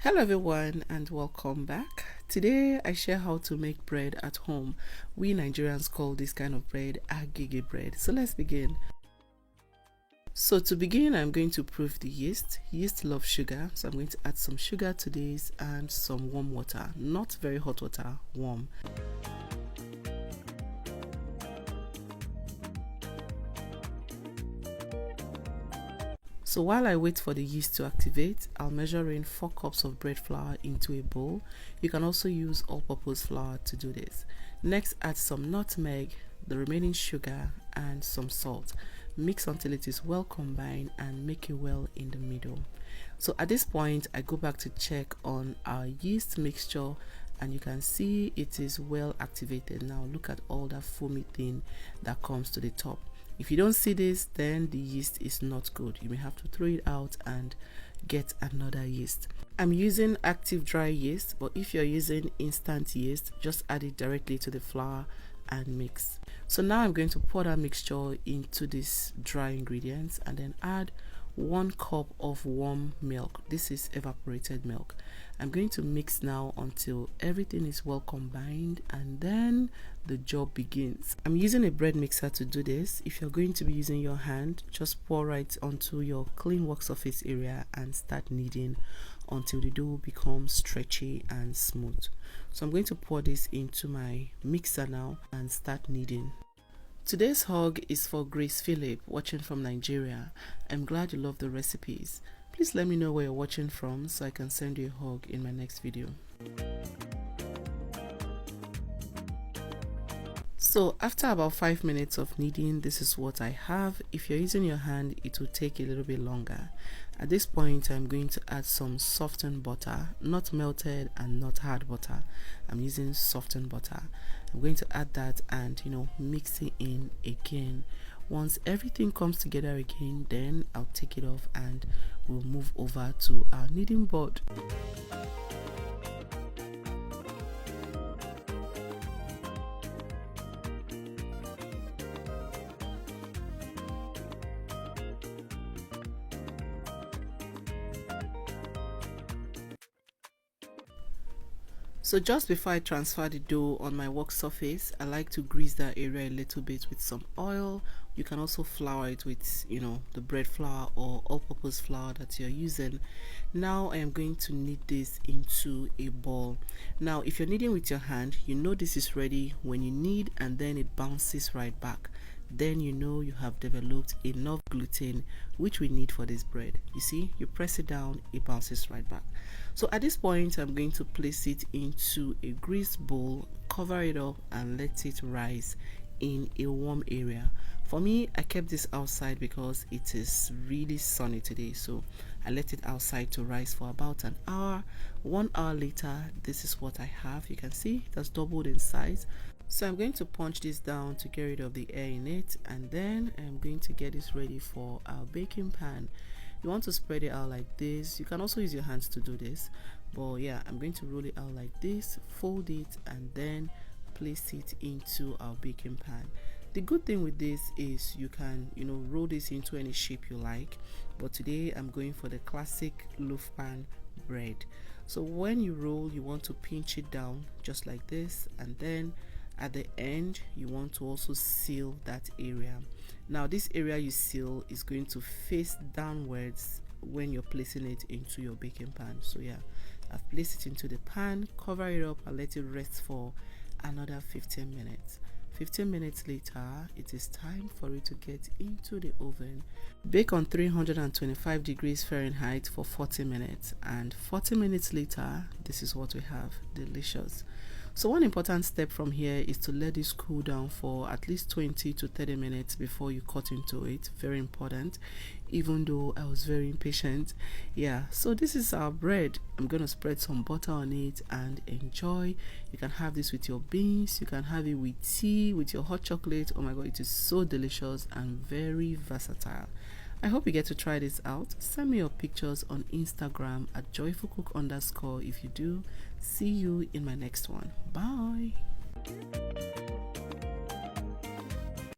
Hello everyone and welcome back. Today I share how to make bread at home. We Nigerians call this kind of bread agege bread. So let's begin. So to begin, I'm going to proof the yeast. Yeast loves sugar, so I'm going to add some sugar to this and some warm water. Not very hot water, warm. So while I wait for the yeast to activate, I'll measure in 4 cups of bread flour into a bowl. You can also use all-purpose flour to do this. Next, add some nutmeg, the remaining sugar, and some salt. Mix until it is well combined and make a well in the middle. So at this point, I go back to check on our yeast mixture and you can see it is well activated. Now look at all that foamy thing that comes to the top. If you don't see this, then the yeast is not good. You may have to throw it out and get another yeast. I'm using active dry yeast, but if you're using instant yeast, just add it directly to the flour and mix. So now I'm going to pour that mixture into these dry ingredients and then add 1 cup of warm milk. This is evaporated milk. I'm going to mix now until everything is well combined and then the job begins. I'm using a bread mixer to do this. If you're going to be using your hand, just pour right onto your clean work surface area and start kneading until the dough becomes stretchy and smooth. So I'm going to pour this into my mixer now and start kneading. Today's hug is for Grace Philip, watching from Nigeria. I'm glad you love the recipes. Please let me know where you're watching from so I can send you a hug in my next video. So after about 5 minutes of kneading, this is what I have. If you're using your hand, it will take a little bit longer. At this point, I'm going to add some softened butter, not melted and not hard butter. I'm using softened butter. I'm going to add that and mix it in again. Once everything comes together again, then I'll take it off and we'll move over to our kneading board. So just before I transfer the dough on my work surface, I like to grease that area a little bit with some oil. You can also flour it with, the bread flour or all-purpose flour that you're using. Now I am going to knead this into a ball. Now if you're kneading with your hand, this is ready when you knead and then it bounces right back. Then you have developed enough gluten which we need for this bread. You see, you press it down, it bounces right back. So at this point, I'm going to place it into a greased bowl, cover it up and let it rise in a warm area. For me, I kept this outside because it is really sunny today, so I let it outside to rise for about an hour. 1 hour later, this is what I have. You can see it has doubled in size. So I'm going to punch this down to get rid of the air in it, and then I'm going to get this ready for our baking pan. You want to spread it out like this. You can also use your hands to do this, but yeah, I'm going to roll it out like this, fold it, and then place it into our baking pan. The good thing with this is you can roll this into any shape you like, but today I'm going for the classic loaf pan bread. So when you roll, you want to pinch it down just like this, and then at the end you want to also seal that area. Now this area you seal is going to face downwards when you're placing it into your baking pan. So yeah, I've placed it into the pan, cover it up and let it rest for another 15 minutes. 15 minutes later, it is time for it to get into the oven. Bake on 325 degrees Fahrenheit for 40 minutes, and 40 minutes later, this is what we have. Delicious. So one important step from here is to let this cool down for at least 20 to 30 minutes before you cut into it. Very important, even though I was very impatient. Yeah, so this is our bread. I'm going to spread some butter on it and enjoy. You can have this with your beans, you can have it with tea, with your hot chocolate. Oh my god, it is so delicious and very versatile. I hope you get to try this out. Send me your pictures on Instagram at joyfulcook_ if you do. See you in my next one. Bye.